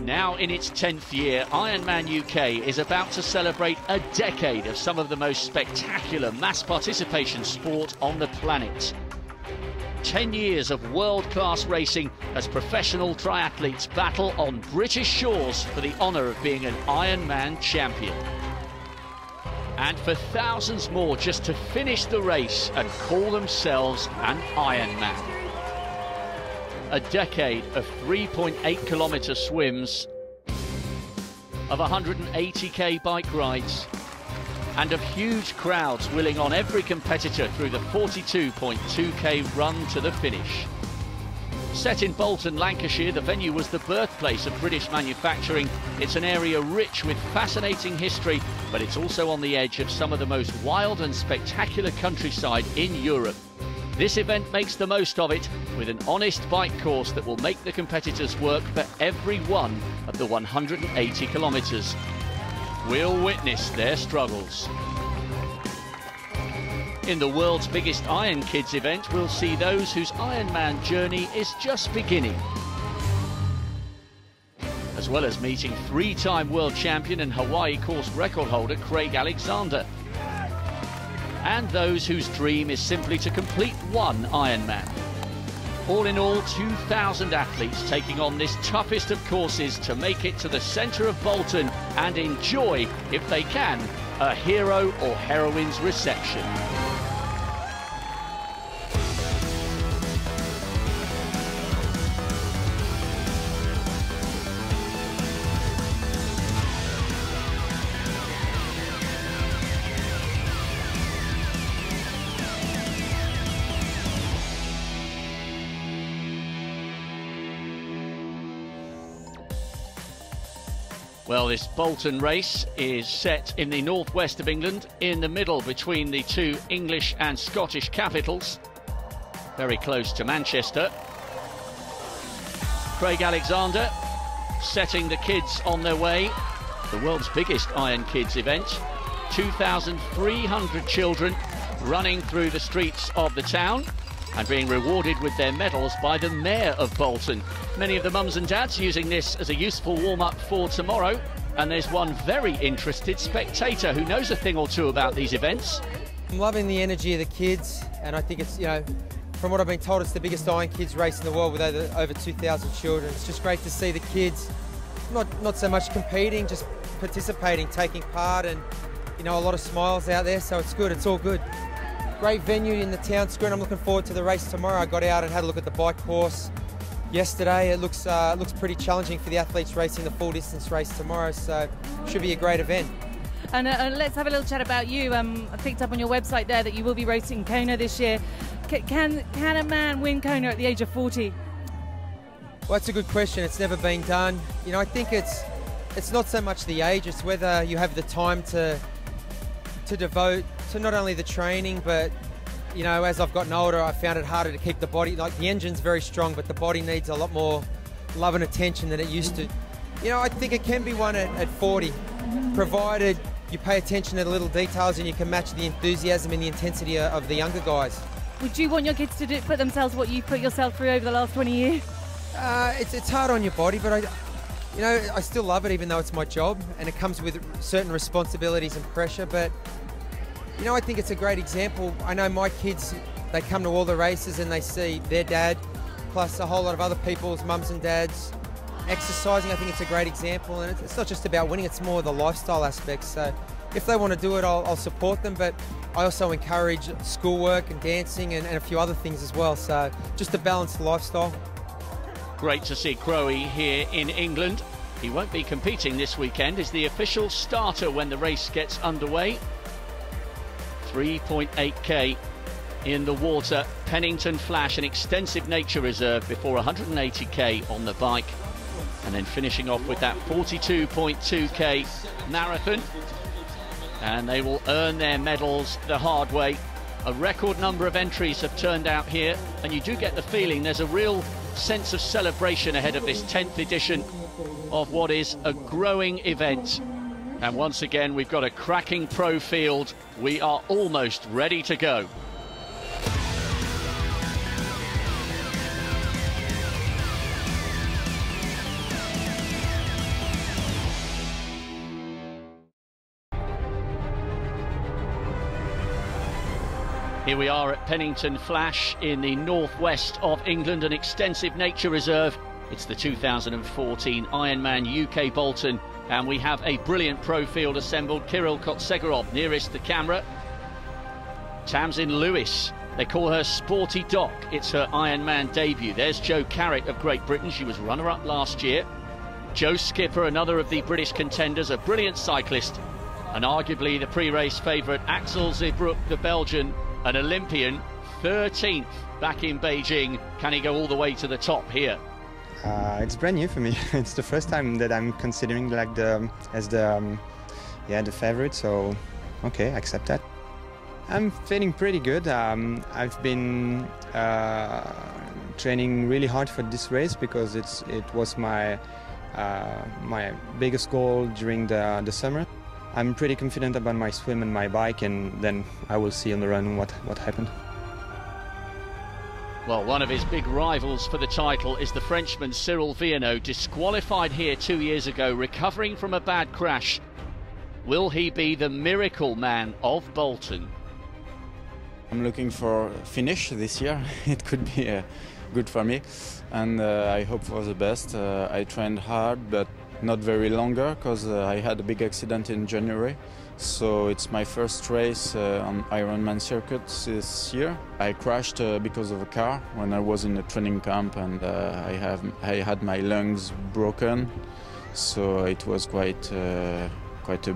Now in its 10th year, Ironman UK is about to celebrate a decade of some of the most spectacular mass participation sport on the planet. 10 years of world-class racing as professional triathletes battle on British shores for the honour of being an Ironman champion. And for thousands more just to finish the race and call themselves an Ironman. A decade of 3.8 kilometre swims, of 180k bike rides, and of huge crowds willing on every competitor through the 42.2k run to the finish. Set in Bolton, Lancashire, the venue was the birthplace of British manufacturing. It's an area rich with fascinating history, but it's also on the edge of some of the most wild and spectacular countryside in Europe. This event makes the most of it with an honest bike course that will make the competitors work for every one of the 180 kilometres. We'll witness their struggles. In the world's biggest Iron Kids event, we'll see those whose Ironman journey is just beginning. As well as meeting three-time world champion and Hawaii course record holder Craig Alexander. And those whose dream is simply to complete one Ironman. All in all, 2,000 athletes taking on this toughest of courses to make it to the centre of Bolton and enjoy, if they can, a hero or heroine's reception. Well, this Bolton race is set in the northwest of England, in the middle between the two English and Scottish capitals, very close to Manchester. Craig Alexander setting the kids on their way. The world's biggest Iron Kids event. 2,300 children running through the streets of the town and being rewarded with their medals by the Mayor of Bolton. Many of the mums and dads using this as a useful warm-up for tomorrow. And there's one very interested spectator who knows a thing or two about these events. I'm loving the energy of the kids, and I think it's, from what I've been told, it's the biggest Iron Kids race in the world with over 2,000 children. It's just great to see the kids not so much competing, just participating, taking part, and a lot of smiles out there, so it's good, it's all good. Great venue in the town square. I'm looking forward to the race tomorrow. I got out and had a look at the bike course yesterday. It looks pretty challenging for the athletes racing the full distance race tomorrow, so should be a great event. And let's have a little chat about you. I picked up on your website there that you will be racing Kona this year. Can a man win Kona at the age of 40? Well, that's a good question. It's never been done. I think it's not so much the age, it's whether you have the time to devote to not only the training, but as I've gotten older, I found it harder to keep the body, like the engine's very strong, but the body needs a lot more love and attention than it used to. I think it can be won at 40, provided you pay attention to the little details and you can match the enthusiasm and the intensity of the younger guys. Would you want your kids to put themselves what you've put yourself through over the last 20 years? It's hard on your body, but I still love it, even though it's my job, and it comes with certain responsibilities and pressure, but I think it's a great example. I know my kids, they come to all the races and they see their dad, plus a whole lot of other people's mums and dads exercising. I think it's a great example, and it's not just about winning, it's more the lifestyle aspects. So if they want to do it, I'll support them, but I also encourage schoolwork and dancing and a few other things as well. So just a balanced lifestyle. Great to see Crowe here in England. He won't be competing this weekend, is the official starter when the race gets underway. 3.8k in the water, Pennington Flash, an extensive nature reserve before 180k on the bike, and then finishing off with that 42.2k marathon, and they will earn their medals the hard way. A record number of entries have turned out here, and you do get the feeling there's a real sense of celebration ahead of this 10th edition of what is a growing event. And once again, we've got a cracking pro field. We are almost ready to go. Here we are at Pennington Flash in the northwest of England, an extensive nature reserve. It's the 2014 Ironman UK Bolton, and we have a brilliant pro field assembled. Kirill Kotsegorov nearest the camera. Tamsin Lewis, they call her Sporty Doc. It's her Ironman debut. There's Jo Carrott of Great Britain. She was runner-up last year. Joe Skipper, another of the British contenders, a brilliant cyclist, and arguably the pre-race favourite Axel Zeebroek, the Belgian, an Olympian, 13th back in Beijing. Can he go all the way to the top here? It's brand new for me. It's the first time that I'm considering like the favorite. So, okay, I accept that. I'm feeling pretty good. I've been training really hard for this race because it was my biggest goal during the summer. I'm pretty confident about my swim and my bike, and then I will see on the run what happened. Well, one of his big rivals for the title is the Frenchman Cyril Viennot, disqualified here 2 years ago, recovering from a bad crash. Will he be the miracle man of Bolton? I'm looking for a finish this year. It could be good for me, and I hope for the best. I trained hard, but not very longer, because I had a big accident in January. So it's my first race on Ironman circuits this year. I crashed because of a car when I was in a training camp, and I had my lungs broken. So it was quite a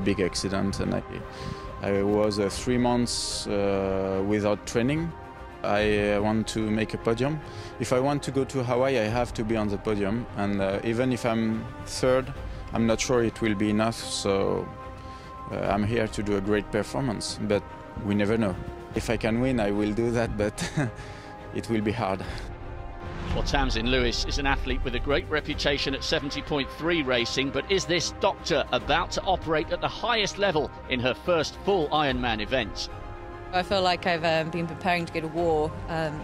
big accident, and I was 3 months without training. I want to make a podium. If I want to go to Hawaii, I have to be on the podium, and even if I'm third, I'm not sure it will be enough. So I'm here to do a great performance, but we never know. If I can win, I will do that, but it will be hard. Well, Tamsin Lewis is an athlete with a great reputation at 70.3 racing, but is this doctor about to operate at the highest level in her first full Ironman event? I feel like I've been preparing to go to war,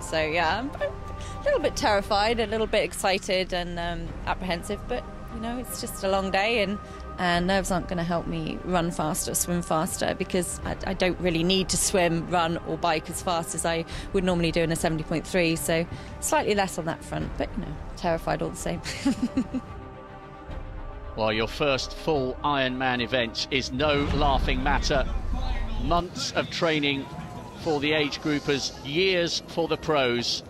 so yeah, I'm a little bit terrified, a little bit excited and apprehensive, but you know, it's just a long day, and nerves aren't going to help me run faster, swim faster, because I don't really need to swim, run or bike as fast as I would normally do in a 70.3, so slightly less on that front, but you know, terrified all the same. Well, your first full Ironman event is no laughing matter. Months of training for the age groupers, years for the pros,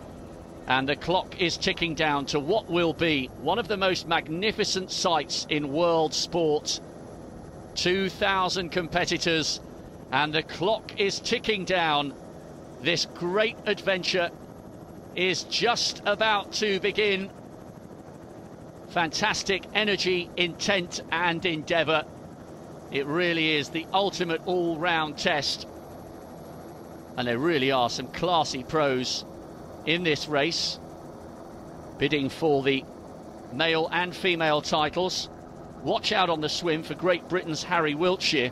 and the clock is ticking down to what will be one of the most magnificent sights in world sport. 2,000 competitors, and the clock is ticking down. This great adventure is just about to begin. Fantastic energy, intent and endeavour. It really is the ultimate all-round test, and there really are some classy pros in this race, bidding for the male and female titles. Watch out on the swim for Great Britain's Harry Wiltshire.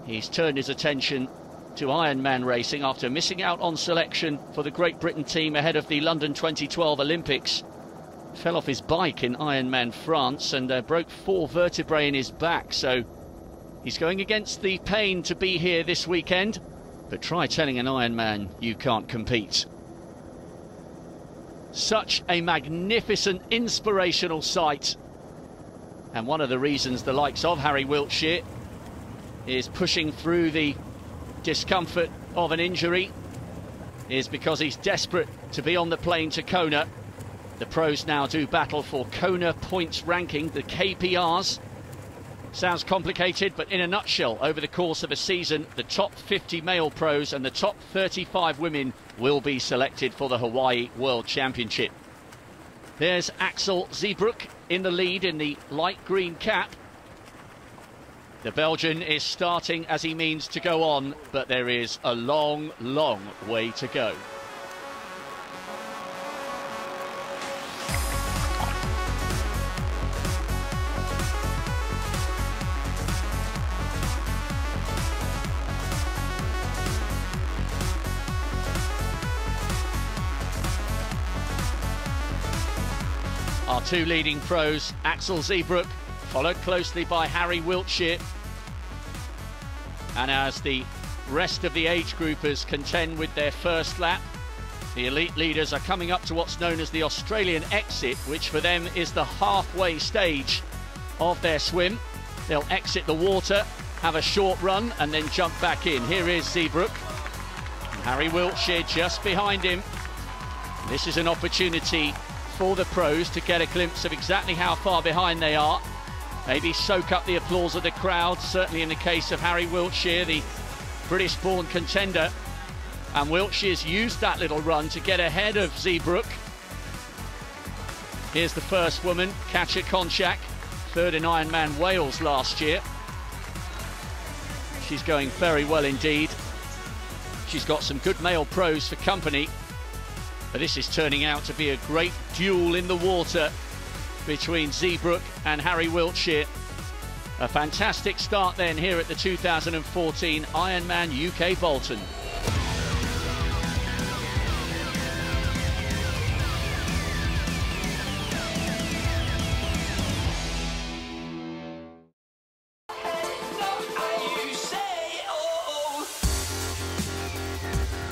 He's turned his attention to Ironman racing after missing out on selection for the Great Britain team ahead of the London 2012 Olympics. Fell off his bike in Ironman France and broke 4 vertebrae in his back, so he's going against the pain to be here this weekend, but try telling an Ironman you can't compete. Such a magnificent, inspirational sight. And one of the reasons the likes of Harry Wiltshire is pushing through the discomfort of an injury is because he's desperate to be on the plane to Kona. The pros now do battle for Kona points ranking, the KPRs. Sounds complicated, but in a nutshell, over the course of a season, the top 50 male pros and the top 35 women will be selected for the Hawaii World Championship. There's Axel Zeebroek in the lead in the light green cap. The Belgian is starting as he means to go on, but there is a long, long way to go. Our two leading pros, Axel Zeebroek, followed closely by Harry Wiltshire. And as the rest of the age groupers contend with their first lap. The elite leaders are coming up to what's known as the Australian exit, which for them is the halfway stage of their swim. They'll exit the water, have a short run and then jump back in. Here is Zeebrook. Harry Wiltshire just behind him. This is an opportunity for the pros to get a glimpse of exactly how far behind they are. Maybe soak up the applause of the crowd, certainly in the case of Harry Wiltshire, the British-born contender. And Wiltshire's used that little run to get ahead of Zeebrook. Here's the first woman, Katja Konchak, third in Ironman Wales last year. She's going very well indeed. She's got some good male pros for company. But this is turning out to be a great duel in the water between Zeebrook and Harry Wiltshire. A fantastic start then here at the 2014 Ironman UK Bolton.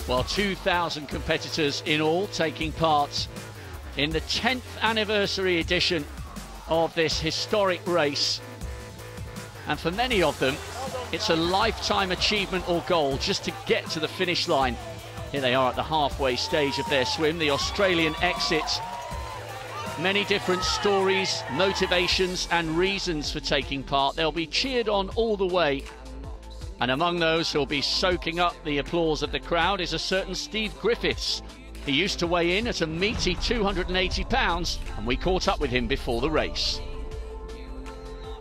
Well, 2,000 competitors in all taking part in the 10th anniversary edition of this historic race. And for many of them, it's a lifetime achievement or goal just to get to the finish line. Here they are at the halfway stage of their swim, the Australian exit. Many different stories, motivations and reasons for taking part. They'll be cheered on all the way. And among those who'll be soaking up the applause of the crowd is a certain Steve Griffiths. He used to weigh in at a meaty 280 pounds, and we caught up with him before the race.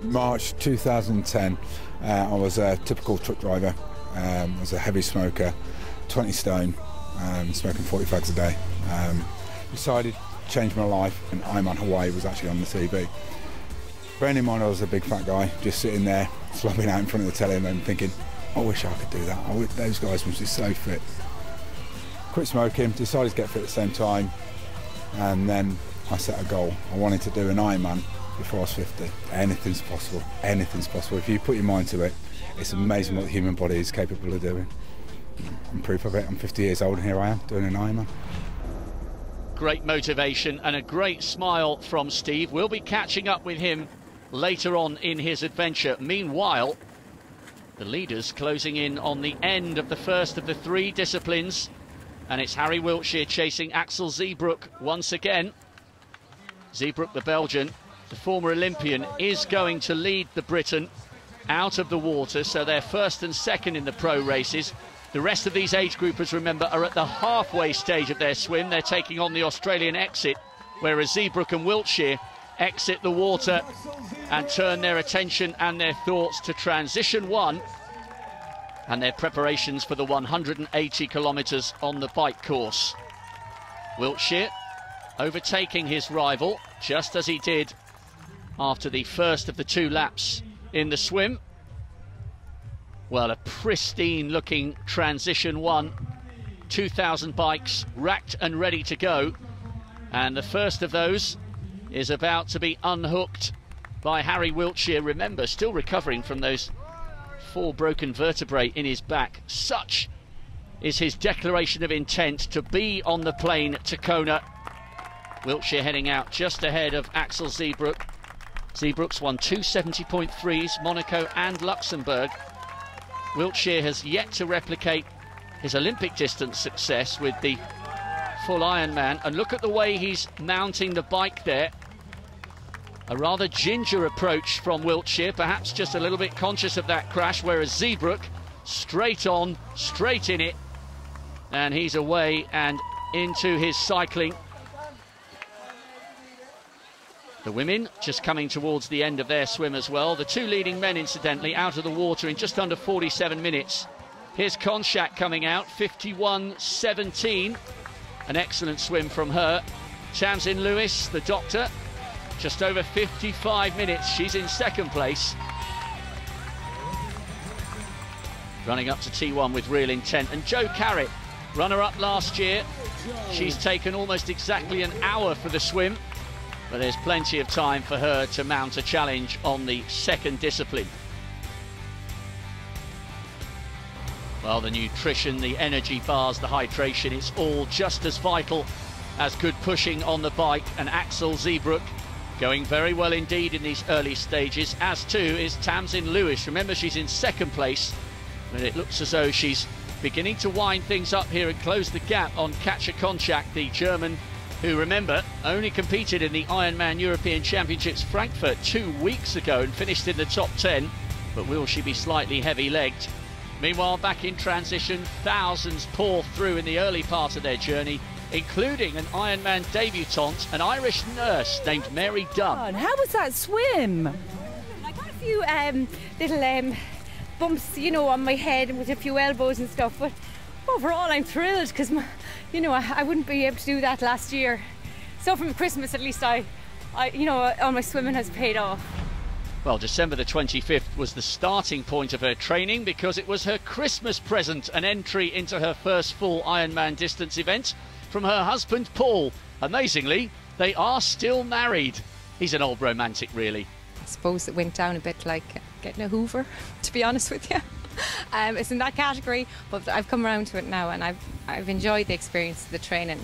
March 2010, I was a typical truck driver. I was a heavy smoker, 20 stone, smoking 40 fags a day. Decided to change my life, and Ironman Hawaii was actually on the TV. Bearing in mind I was a big fat guy, just sitting there, slobbing out in front of the telly and thinking, I wish I could do that. Those guys must be so fit. Quit smoking, decided to get fit at the same time, and then I set a goal. I wanted to do an Ironman before I was 50. Anything's possible, anything's possible. If you put your mind to it, it's amazing what the human body is capable of doing. I'm proof of it. I'm 50 years old and here I am doing an Ironman. Great motivation and a great smile from Steve. We'll be catching up with him later on in his adventure. Meanwhile, the leaders closing in on the end of the first of the three disciplines, and it's Harry Wiltshire chasing Axel Zeebrook once again. Zeebrook, the Belgian, the former Olympian, is going to lead the Briton out of the water, so they're first and second in the pro races. The rest of these age groupers, remember, are at the halfway stage of their swim. They're taking on the Australian exit, whereas Zeebrook and Wiltshire exit the water and turn their attention and their thoughts to transition one and their preparations for the 180 kilometres on the bike course. Wiltshire overtaking his rival, just as he did after the first of the two laps in the swim. Well, a pristine looking transition one, 2,000 bikes racked and ready to go, and the first of those is about to be unhooked by Harry Wiltshire. Remember, still recovering from those 4 broken vertebrae in his back. Such is his declaration of intent to be on the plane to Kona. Wiltshire heading out just ahead of Axel Zeebrook. Zeebrook's won 2 70.3s, Monaco and Luxembourg. Wiltshire has yet to replicate his Olympic distance success with the full Ironman, and look at the way he's mounting the bike there. A rather ginger approach from Wiltshire, perhaps just a little bit conscious of that crash, whereas Zeebrook straight on, straight in it, and he's away and into his cycling. The women just coming towards the end of their swim as well. The 2 leading men, incidentally, out of the water in just under 47 minutes. Here's Konchak coming out, 51.17. An excellent swim from her. Tamsin Lewis, the doctor, just over 55 minutes. She's in second place. Running up to T1 with real intent. And Jo Carrett, runner-up last year. She's taken almost exactly an hour for the swim, but there's plenty of time for her to mount a challenge on the second discipline. Well, the nutrition, the energy bars, the hydration, it's all just as vital as good pushing on the bike. And Axel Zeebroek going very well indeed in these early stages, as too is Tamsin Lewis. Remember, she's in second place, but it looks as though she's beginning to wind things up here and close the gap on Katja Konchak, the German, who, remember, only competed in the Ironman European Championships Frankfurt 2 weeks ago and finished in the top 10. But will she be slightly heavy-legged? Meanwhile, back in transition, thousands pour through in the early part of their journey, including an Ironman debutante, an Irish nurse named Mary Dunn. How was that swim? I got a few little bumps, you know, on my head and with a few elbows and stuff, but overall I'm thrilled because, you know, I wouldn't be able to do that last year. So from Christmas, at least you know, all my swimming has paid off. Well, December the 25th was the starting point of her training because it was her Christmas present, an entry into her first full Ironman distance event from her husband Paul. Amazingly, they are still married. He's an old romantic, really. I suppose it went down a bit like getting a Hoover, to be honest with you. It's in that category, but I've come around to it now, and I've enjoyed the experience of the training.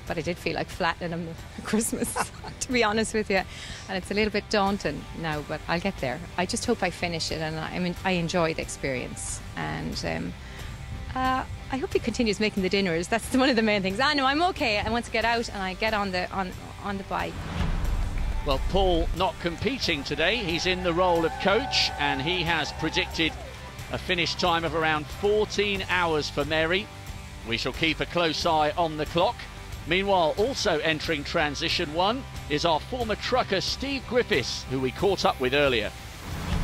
But I did feel like flattening him at Christmas, to be honest with you. And it's a little bit daunting now, but I'll get there. I just hope I finish it, and I enjoy the experience. And I hope he continues making the dinners. That's one of the main things. I know I'm okay. I want to get out and I get on the bike. Well, Paul not competing today. He's in the role of coach, and he has predicted a finish time of around 14 hours for Mary. We shall keep a close eye on the clock. Meanwhile, also entering transition one is our former trucker Steve Griffiths, who we caught up with earlier.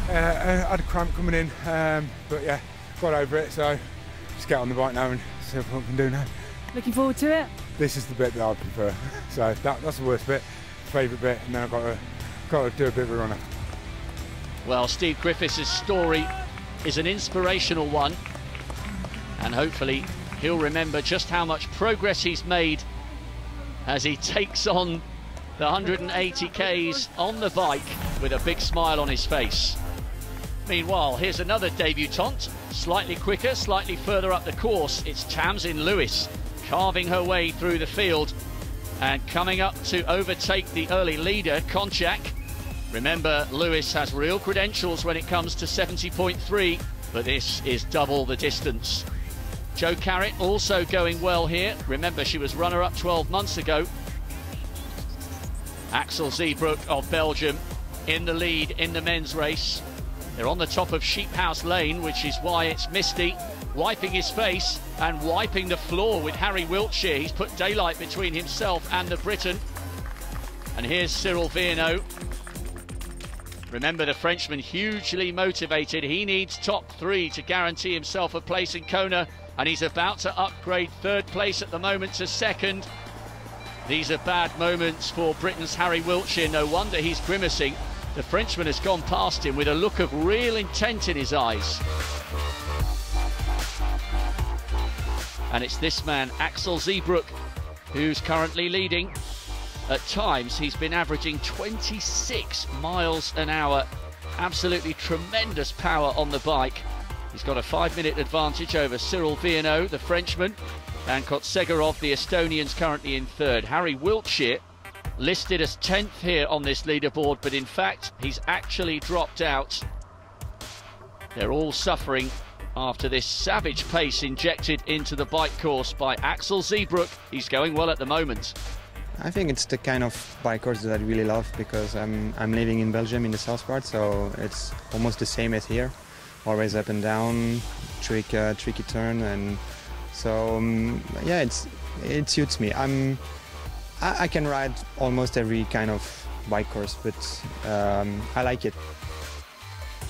I had a cramp coming in, but yeah, got over it, so just get on the bike now and see what I can do now. Looking forward to it? This is the bit that I prefer, so that's the worst bit, favourite bit, and then I've got to do a bit of a runner. Well, Steve Griffiths' story is an inspirational one, and hopefully he'll remember just how much progress he's made as he takes on the 180 Ks on the bike with a big smile on his face. Meanwhile, here's another debutante, slightly quicker, slightly further up the course. It's Tamsin Lewis carving her way through the field and coming up to overtake the early leader, Konchak. Remember, Lewis has real credentials when it comes to 70.3, but this is double the distance. Jo Carrett also going well here. Remember, she was runner-up 12 months ago. Axel Zeebroek of Belgium in the lead in the men's race. They're on the top of Sheep House Lane, which is why it's misty. Wiping his face and wiping the floor with Harry Wiltshire. He's put daylight between himself and the Briton. And here's Cyril Viernot. Remember, the Frenchman hugely motivated. He needs top 3 to guarantee himself a place in Kona, and he's about to upgrade third place at the moment to second. These are bad moments for Britain's Harry Wiltshire. No wonder he's grimacing. The Frenchman has gone past him with a look of real intent in his eyes. And it's this man, Axel Zeebroek, who's currently leading. At times, he's been averaging 26 miles an hour. Absolutely tremendous power on the bike. He's got a 5-minute advantage over Cyril Viernot, the Frenchman, and Kotsegarov, the Estonian's currently in third. Harry Wiltshire listed as 10th here on this leaderboard, but in fact, he's actually dropped out. They're all suffering after this savage pace injected into the bike course by Axel Zeebroek. He's going well at the moment. I think it's the kind of bike course that I really love because I'm living in Belgium in the south part, so it's almost the same as here. Always up and down, tricky turn, and so yeah, it suits me. I can ride almost every kind of bike course, but I like it.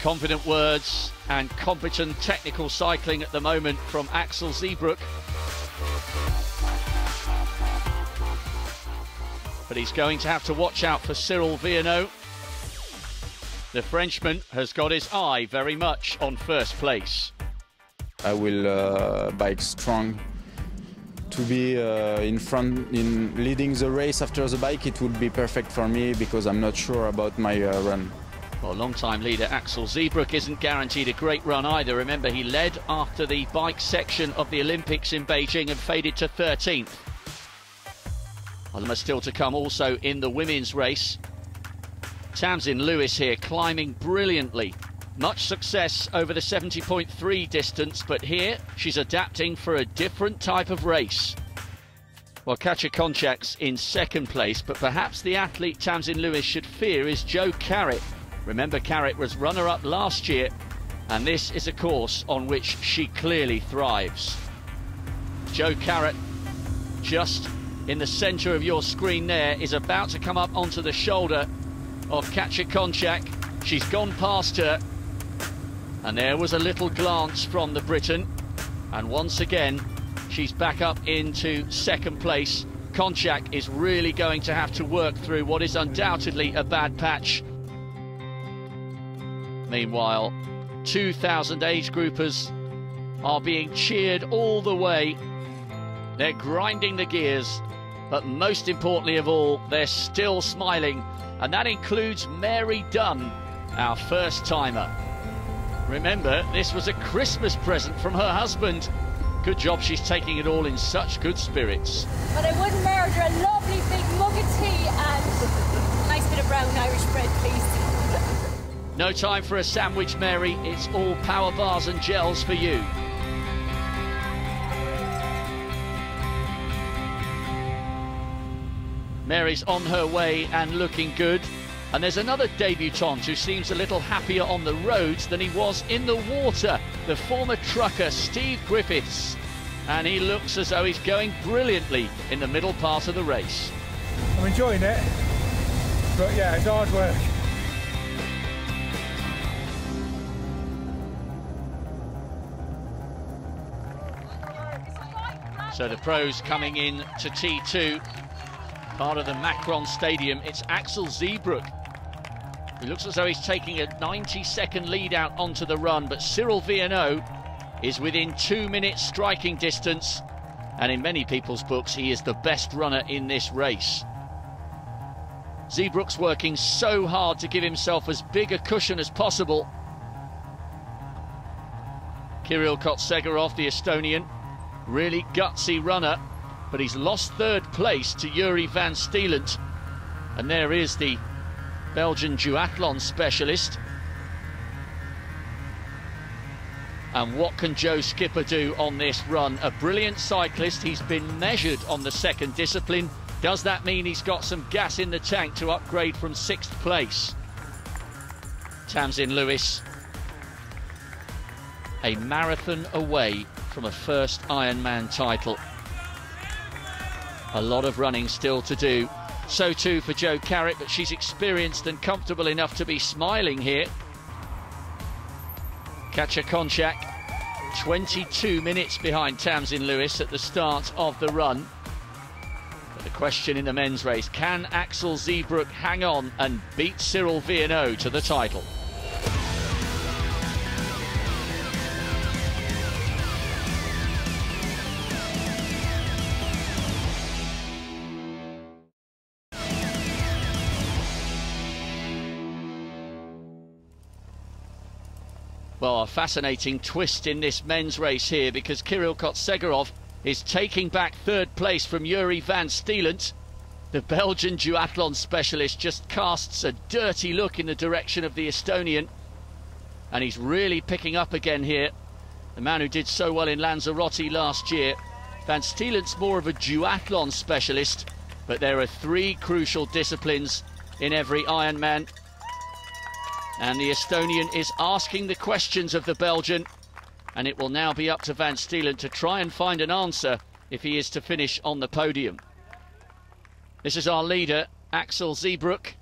Confident words and competent technical cycling at the moment from Axel Zeebroek. But he's going to have to watch out for Cyril Viernot. The Frenchman has got his eye very much on first place. I will bike strong. To be in front, in leading the race after the bike, it would be perfect for me because I'm not sure about my run. Well, long-time leader Axel Zeebroek isn't guaranteed a great run either. Remember, he led after the bike section of the Olympics in Beijing and faded to 13th. Well, still to come also in the women's race. Tamsin Lewis here climbing brilliantly. Much success over the 70.3 distance, but here she's adapting for a different type of race. Well, Katja Konchak's in second place, but perhaps the athlete Tamsin Lewis should fear is Jo Carrett. Remember, Carrett was runner-up last year, and this is a course on which she clearly thrives. Jo Carrett, just in the centre of your screen there, is about to come up onto the shoulder of Katja Konchak. She's gone past her, and there was a little glance from the Briton, and once again she's back up into second place. Konchak is really going to have to work through what is undoubtedly a bad patch. Meanwhile, 2,000 age groupers are being cheered all the way. They're grinding the gears, but most importantly of all, they're still smiling, and that includes Mary Dunn, our first timer. Remember, this was a Christmas present from her husband. Good job she's taking it all in such good spirits. But I wouldn't murder a lovely big mug of tea and a nice bit of brown Irish bread, please. No time for a sandwich, Mary. It's all power bars and gels for you. Mary's on her way and looking good. And there's another debutant who seems a little happier on the roads than he was in the water. The former trucker, Steve Griffiths. And he looks as though he's going brilliantly in the middle part of the race. I'm enjoying it, but yeah, it's hard work. So the pros coming in to T2, part of the Macron Stadium. It's Axel Zeebroek. He looks as though he's taking a 90-second lead out onto the run, but Cyril Viennot is within 2 minutes striking distance, and in many people's books he is the best runner in this race. Zeebroek's working so hard to give himself as big a cushion as possible. Kirill Kotsegarov, the Estonian, really gutsy runner, but he's lost third place to Yuri van Steelant. And there is the Belgian duathlon specialist. And what can Joe Skipper do on this run? A brilliant cyclist. He's been measured on the second discipline. Does that mean he's got some gas in the tank to upgrade from 6th place? Tamsin Lewis, a marathon away from a first Ironman title. A lot of running still to do. So too for Jo Carrett, but she's experienced and comfortable enough to be smiling here. Katja Konchak, 22 minutes behind Tamsin Lewis at the start of the run. But the question in the men's race, can Axel Zeebroek hang on and beat Cyril Viennot to the title? Well, a fascinating twist in this men's race here, because Kirill Kotsegarov is taking back third place from Yuri van Steelant. The Belgian duathlon specialist just casts a dirty look in the direction of the Estonian, and he's really picking up again here. The man who did so well in Lanzarote last year. Van Steelant's more of a duathlon specialist, but there are 3 crucial disciplines in every Ironman. And the Estonian is asking the questions of the Belgian, and it will now be up to Van Steelant to try and find an answer if he is to finish on the podium. This is our leader, Axel Zeebroek.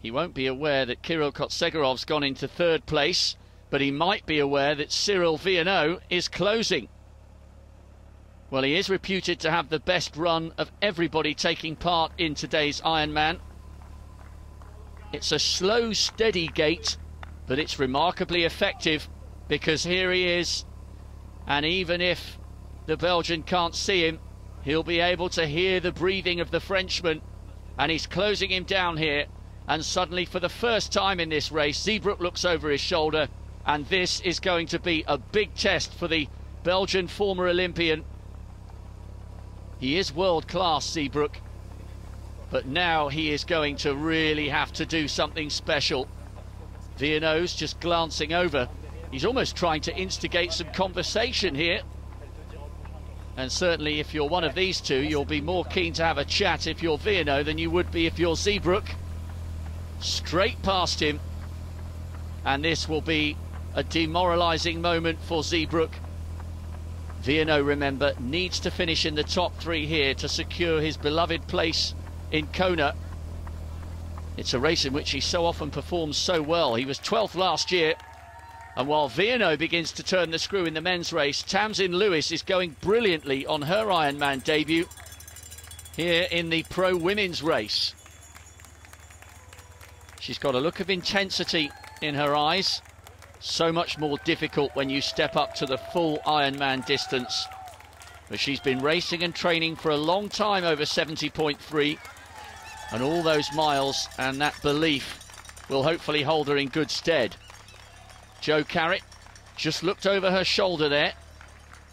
He won't be aware that Kirill Kotsegarov's gone into third place, but he might be aware that Cyril Viennot is closing. Well, he is reputed to have the best run of everybody taking part in today's Ironman. It's a slow, steady gait, but it's remarkably effective, because here he is, and even if the Belgian can't see him, he'll be able to hear the breathing of the Frenchman, and he's closing him down here. And suddenly, for the first time in this race, Zeebroek looks over his shoulder, and this is going to be a big test for the Belgian former Olympian. He is world class, Zeebroek, but now he is going to really have to do something special. Viano's just glancing over. He's almost trying to instigate some conversation here. And certainly if you're one of these two, you'll be more keen to have a chat if you're Viano than you would be if you're Zeebroek. Straight past him. And this will be a demoralising moment for Zeebroek. Viano, remember, needs to finish in the top 3 here to secure his beloved place in Kona. It's a race in which he so often performs so well. He was 12th last year. And while Viano begins to turn the screw in the men's race, Tamsin Lewis is going brilliantly on her Ironman debut here in the pro women's race. She's got a look of intensity in her eyes. So much more difficult when you step up to the full Ironman distance. But she's been racing and training for a long time over 70.3. And all those miles and that belief will hopefully hold her in good stead. Jo Carrett just looked over her shoulder there,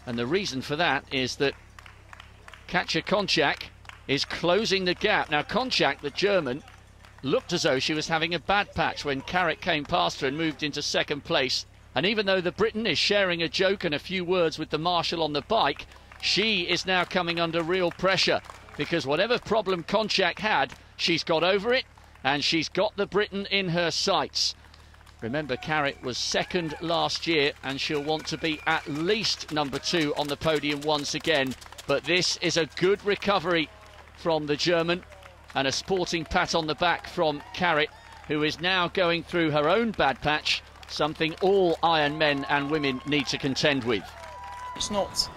and the reason for that is that Katja Konchak is closing the gap. Now Konchak, the German, looked as though she was having a bad patch when Carrett came past her and moved into second place, and even though the Briton is sharing a joke and a few words with the marshal on the bike, she is now coming under real pressure, because whatever problem Konchak had, she's got over it, and she's got the Briton in her sights. Remember, Carrett was second last year, and she'll want to be at least number 2 on the podium once again. But this is a good recovery from the German, and a sporting pat on the back from Carrett, who is now going through her own bad patch, something all Iron men and women need to contend with. It's not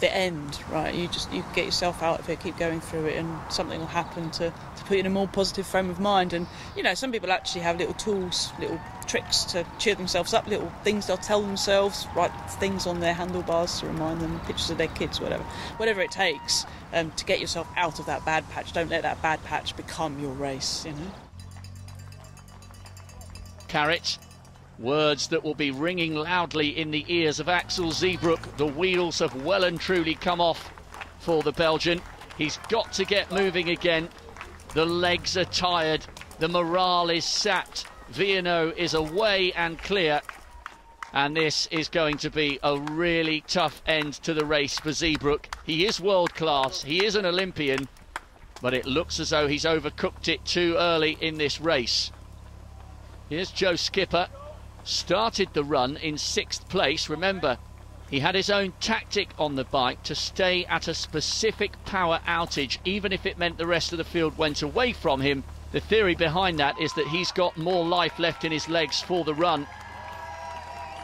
the end, right? You get yourself out of it, keep going through it, and something will happen to put you in a more positive frame of mind. And you know, some people actually have little tools, little tricks to cheer themselves up, little things they'll tell themselves, write things on their handlebars to remind them, pictures of their kids, whatever it takes to get yourself out of that bad patch. Don't let that bad patch become your race, you know. Carrett, words that will be ringing loudly in the ears of Axel Zeebroek. The wheels have well and truly come off for the Belgian. He's got to get moving again. The legs are tired. The morale is sapped. Viano is away and clear. And this is going to be a really tough end to the race for Zeebroek. He is world class. He is an Olympian. But it looks as though he's overcooked it too early in this race. Here's Joe Skipper. Started the run in 6th place. Remember, he had his own tactic on the bike to stay at a specific power outage, even if it meant the rest of the field went away from him. The theory behind that is that he's got more life left in his legs for the run.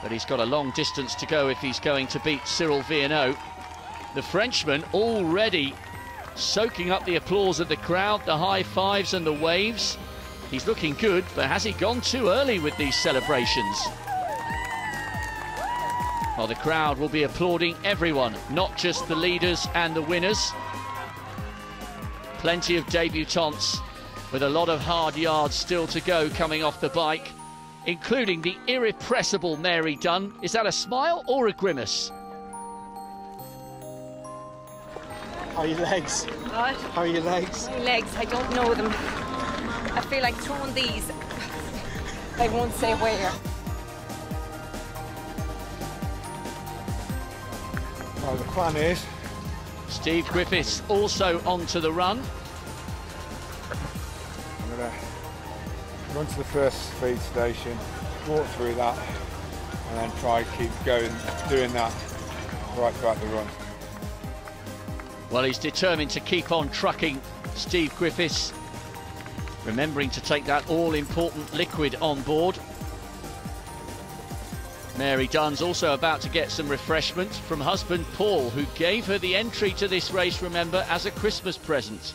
But he's got a long distance to go if he's going to beat Cyril Viano. The Frenchman already soaking up the applause of the crowd, the high fives and the waves. He's looking good, but has he gone too early with these celebrations? Well, the crowd will be applauding everyone, not just the leaders and the winners. Plenty of debutantes with a lot of hard yards still to go coming off the bike, including the irrepressible Mary Dunn. Is that a smile or a grimace? How are your legs? What? How are your legs? My legs, I don't know them. I feel like throwing these. I won't say where. Well, the plan is... Steve Griffiths also onto the run. I'm going to run to the first feed station, walk through that, and then try to keep going, doing that right throughout the run. Well, he's determined to keep on trucking, Steve Griffiths, remembering to take that all-important liquid on board. Mary Dunn's also about to get some refreshment from husband Paul, who gave her the entry to this race, remember, as a Christmas present.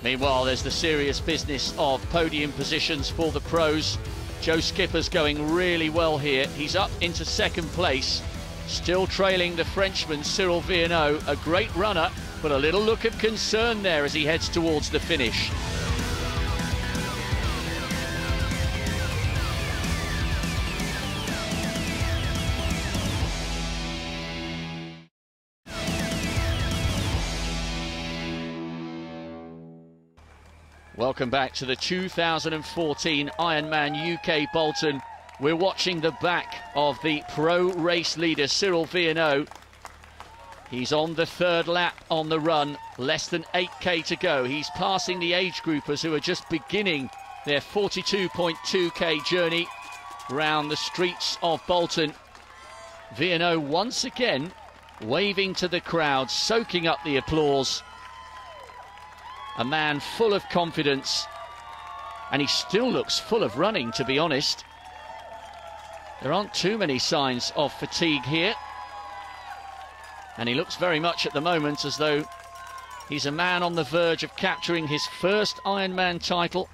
Meanwhile, there's the serious business of podium positions for the pros. Joe Skipper's going really well here. He's up into 2nd place. Still trailing the Frenchman Cyril Viennot, a great runner, but a little look of concern there as he heads towards the finish. Welcome back to the 2014 Ironman UK Bolton. We're watching the back of the pro race leader Cyril Viennot. He's on the third lap on the run, less than 8k to go. He's passing the age groupers who are just beginning their 42.2k journey round the streets of Bolton. Viennot once again waving to the crowd, soaking up the applause. A man full of confidence, and he still looks full of running, to be honest. There aren't too many signs of fatigue here, and he looks very much at the moment as though he's a man on the verge of capturing his first Ironman title.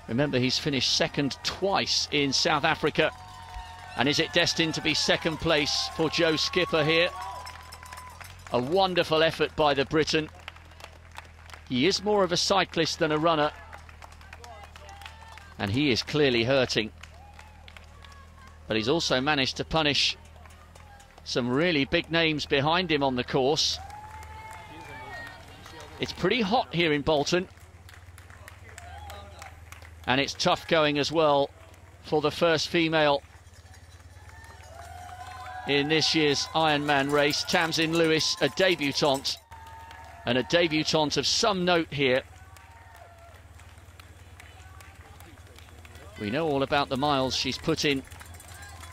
Remember, he's finished second twice in South Africa, and is it destined to be second place for Joe Skipper here? A wonderful effort by the Briton. He is more of a cyclist than a runner, and he is clearly hurting. But he's also managed to punish some really big names behind him on the course. It's pretty hot here in Bolton, and it's tough going as well for the first female in this year's Ironman race. Tamsin Lewis, a debutante. And a debutante of some note here. We know all about the miles she's put in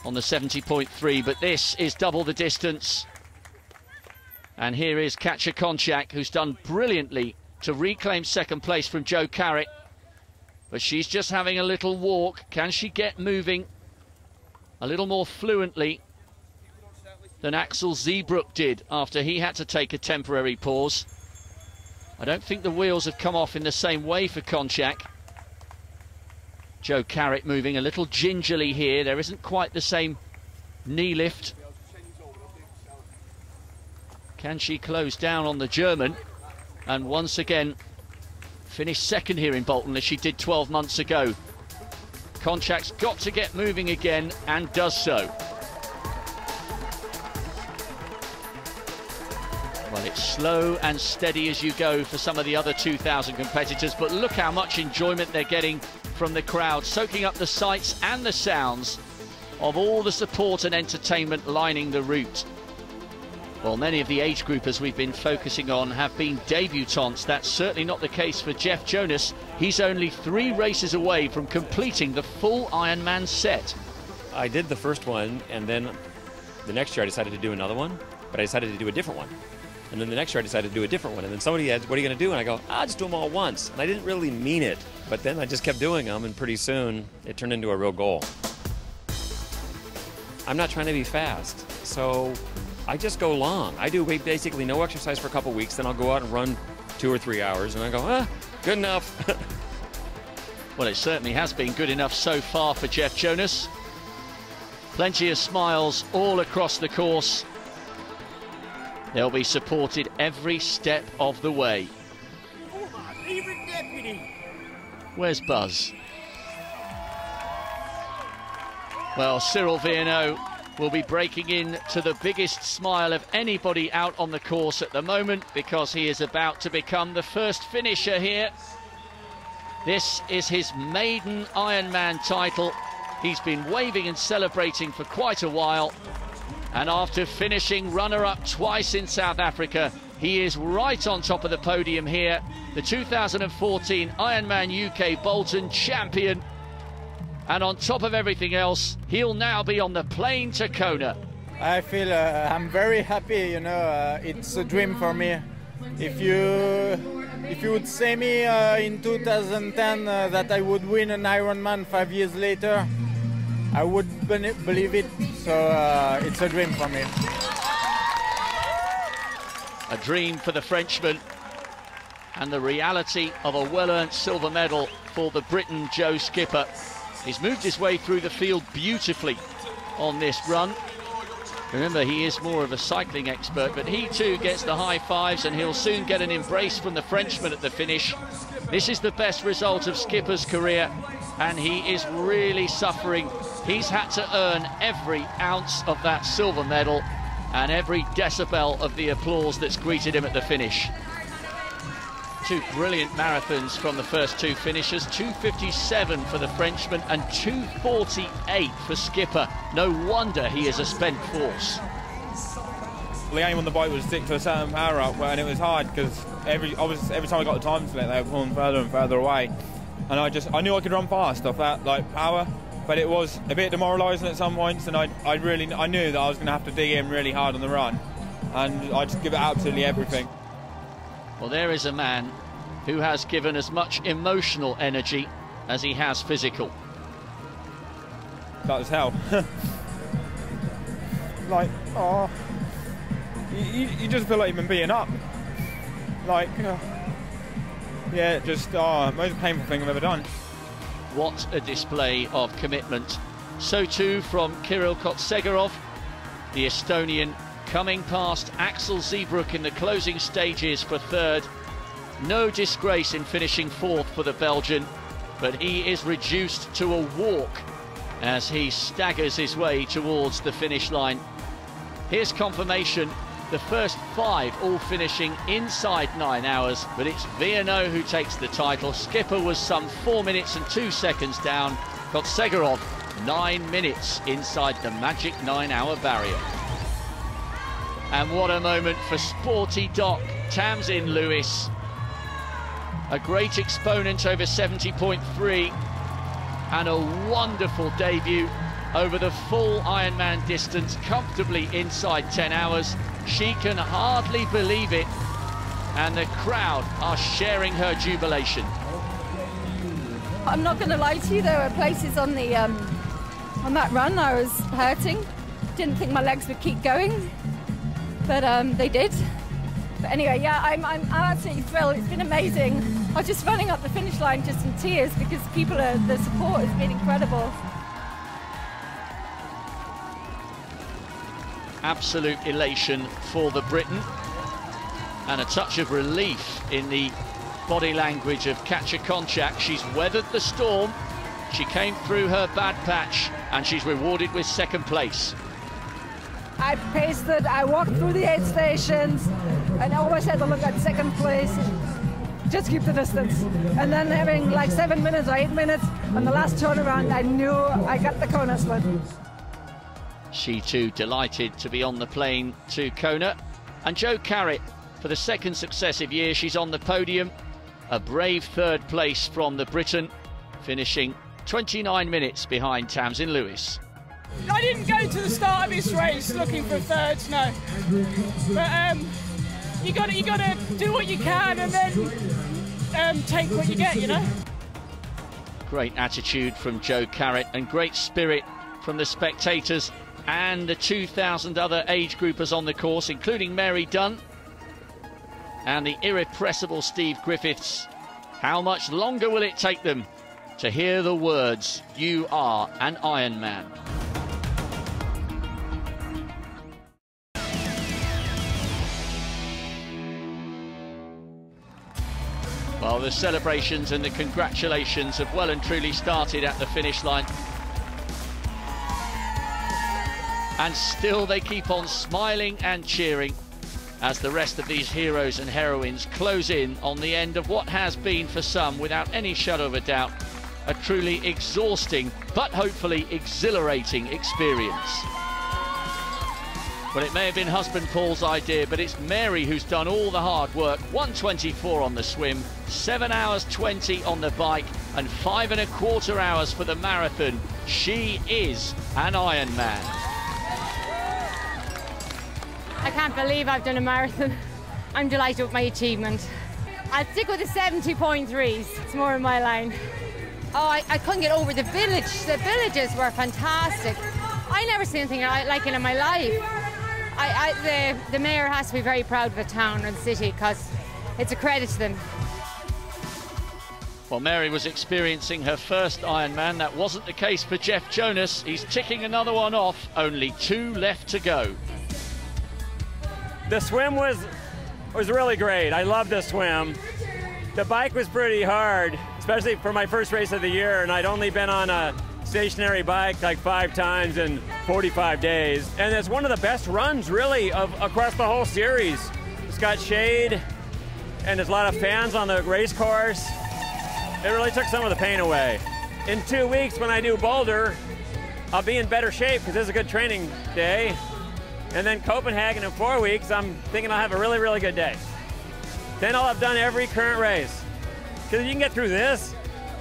on the 70.3, but this is double the distance. And here is Katja Konchak, who's done brilliantly to reclaim second place from Joe Carrett. But she's just having a little walk. Can she get moving a little more fluently than Axel Zeebrook did after he had to take a temporary pause? I don't think the wheels have come off in the same way for Konchak. Joe Carrett moving a little gingerly here. There isn't quite the same knee lift. Can she close down on the German and once again finish second here in Bolton as she did 12 months ago? Konchak's got to get moving again and does so. Well, it's slow and steady as you go for some of the other 2,000 competitors, but look how much enjoyment they're getting from the crowd, soaking up the sights and the sounds of all the support and entertainment lining the route. Well, many of the age groupers we've been focusing on have been debutantes. That's certainly not the case for Jeff Jonas. He's only 3 races away from completing the full Ironman set. I did the first one, and then the next year I decided to do another one, but I decided to do a different one. And then the next year I decided to do a different one. And then somebody asked, what are you going to do? And I go, I'll just do them all once. And I didn't really mean it. But then I just kept doing them, and pretty soon it turned into a real goal. I'm not trying to be fast, so I just go long. I do basically no exercise for a couple weeks, then I'll go out and run 2 or 3 hours, and I go, good enough. Well, it certainly has been good enough so far for Jeff Jonas. Plenty of smiles all across the course. They'll be supported every step of the way. Even deputy. Where's Buzz? Well, Cyril Viennot will be breaking in to the biggest smile of anybody out on the course at the moment, because he is about to become the first finisher here. This is his maiden Ironman title. He's been waving and celebrating for quite a while. And after finishing runner-up twice in South Africa, he is right on top of the podium here. The 2014 Ironman UK Bolton champion. And on top of everything else, he'll now be on the plane to Kona. I feel I'm very happy, you know, it's a dream for me. If you would say me in 2010 that I would win an Ironman 5 years later, I would believe it, so it's a dream for me. A dream for the Frenchman, and the reality of a well-earned silver medal for the Briton Joe Skipper. He's moved his way through the field beautifully on this run. Remember, he is more of a cycling expert, but he too gets the high fives, and he'll soon get an embrace from the Frenchman at the finish. This is the best result of Skipper's career, and he is really suffering. He's had to earn every ounce of that silver medal and every decibel of the applause that's greeted him at the finish. Two brilliant marathons from the first two finishers, 2:57 for the Frenchman and 2:48 for Skipper. No wonder he is a spent force. The aim on the bike was to stick to a certain power up, and it was hard because every time I got the time limit, they were pulling further and further away. And I knew I could run fast off that power, but it was a bit demoralising at some points, and I knew that I was going to have to dig in really hard on the run, and I just give it absolutely everything. Well, there is a man who has given as much emotional energy as he has physical. That was hell. You just feel like you've been beaten up. Yeah, just most painful thing I've ever done. What a display of commitment. So too from Kirill Kotsegarov, the Estonian, coming past Axel Zeebrook in the closing stages for third. No disgrace in finishing fourth for the Belgian, but he is reduced to a walk as he staggers his way towards the finish line. Here's confirmation, the first five all finishing inside 9 hours, but it's Viano who takes the title. Skipper was some 4 minutes and 2 seconds down. Kotsegarov 9 minutes inside the magic 9-hour barrier. And what a moment for sporty Doc Tamsin Lewis. A great exponent over 70.3 and a wonderful debut over the full Ironman distance, comfortably inside 10 hours. She can hardly believe it, and the crowd are sharing her jubilation. I'm not going to lie to you, there were places on the on that run I was hurting. Didn't think my legs would keep going, but they did. But anyway, yeah, I'm absolutely thrilled. It's been amazing. I was just running up the finish line just in tears because the support has been incredible. Absolute elation for the Briton, and a touch of relief in the body language of Katja Konchak. She's weathered the storm, she came through her bad patch, and she's rewarded with second place. I paced it, I walked through the 8 stations, and I always had to look at second place, just keep the distance. And then having like 7 minutes or 8 minutes on the last turnaround, I knew I got the Kona split. She too delighted to be on the plane to Kona. And Jo Carrett, for the second successive year, she's on the podium. A brave third place from the Briton, finishing 29 minutes behind Tamsin Lewis. I didn't go to the start of this race looking for thirds, no. But you gotta do what you can and then take what you get, you know. Great attitude from Jo Carrett and great spirit from the spectators and the 2,000 other age groupers on the course, including Mary Dunn and the irrepressible Steve Griffiths. How much longer will it take them to hear the words, "You are an Ironman"? Well, the celebrations and the congratulations have well and truly started at the finish line. And still they keep on smiling and cheering as the rest of these heroes and heroines close in on the end of what has been, for some, without any shadow of a doubt, a truly exhausting but hopefully exhilarating experience. Well, it may have been husband Paul's idea, but it's Mary who's done all the hard work. 1:24 on the swim, 7 hours 20 on the bike, and 5¼ hours for the marathon. She is an Ironman. I can't believe I've done a marathon. I'm delighted with my achievement. I'll stick with the 70.3s. It's more in my line. Oh, I couldn't get over the village. The villages were fantastic. I never seen anything like it in my life. The mayor has to be very proud of the town and the city because it's a credit to them. Well, Mary was experiencing her first Ironman. That wasn't the case for Jeff Jonas. He's ticking another one off. Only 2 left to go. The swim was really great. I loved the swim. The bike was pretty hard, especially for my first race of the year, and I'd only been on a stationary bike like 5 times in 45 days. And it's one of the best runs, really, across the whole series. It's got shade, and there's a lot of fans on the race course. It really took some of the pain away. In 2 weeks, when I do Boulder, I'll be in better shape because it's a good training day. And then Copenhagen in 4 weeks, I'm thinking I'll have a really, really good day. Then I'll have done every current race. Because you can get through this,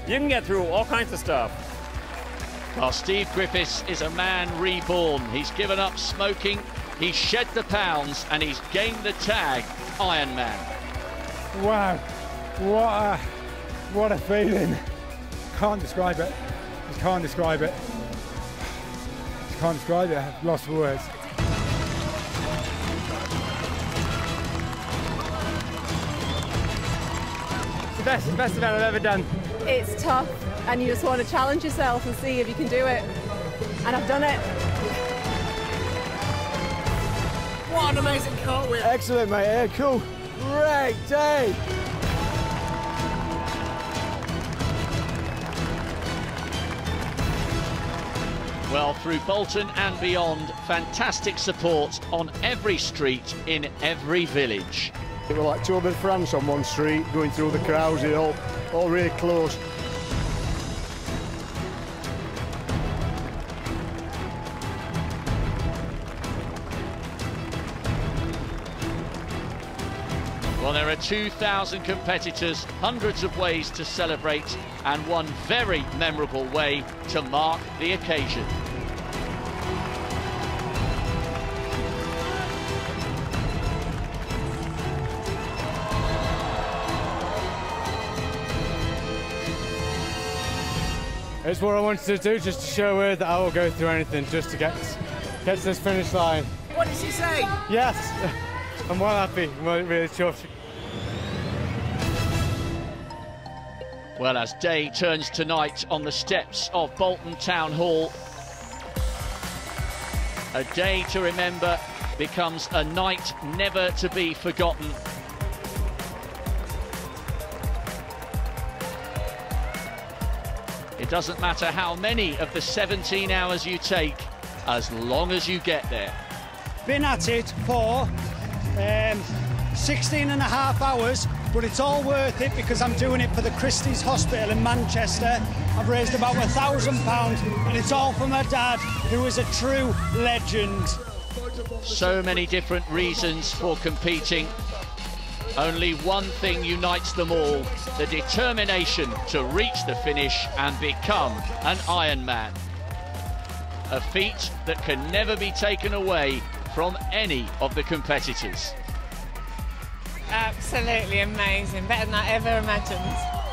you can get through all kinds of stuff. Well, Steve Griffiths is a man reborn. He's given up smoking, he's shed the pounds, and he's gained the tag Ironman. Wow, what a feeling. Can't describe it. Just can't describe it. Just can't describe it. I've lost for words. It's the best event I've ever done. It's tough and you just want to challenge yourself and see if you can do it. And I've done it. What an amazing cartwheel. Excellent, mate. Yeah, cool. Great day. Well, through Bolton and beyond, fantastic support on every street in every village. It was like Tour de France on one street, going through the crowds, all really close. Well, there are 2,000 competitors, hundreds of ways to celebrate, and one very memorable way to mark the occasion. It's what I wanted to do, just to show her that I will go through anything just to get to this finish line. What did she say? Yes, I'm well happy, I'm really chuffed. Well, as day turns tonight on the steps of Bolton Town Hall, a day to remember becomes a night never to be forgotten. It doesn't matter how many of the 17 hours you take, as long as you get there. Been at it for 16 and a half hours, but it's all worth it because I'm doing it for the Christie's Hospital in Manchester. I've raised about £1,000 and it's all for my dad, who is a true legend. So many different reasons for competing. Only one thing unites them all, the determination to reach the finish and become an Ironman. A feat that can never be taken away from any of the competitors. Absolutely amazing, better than I ever imagined.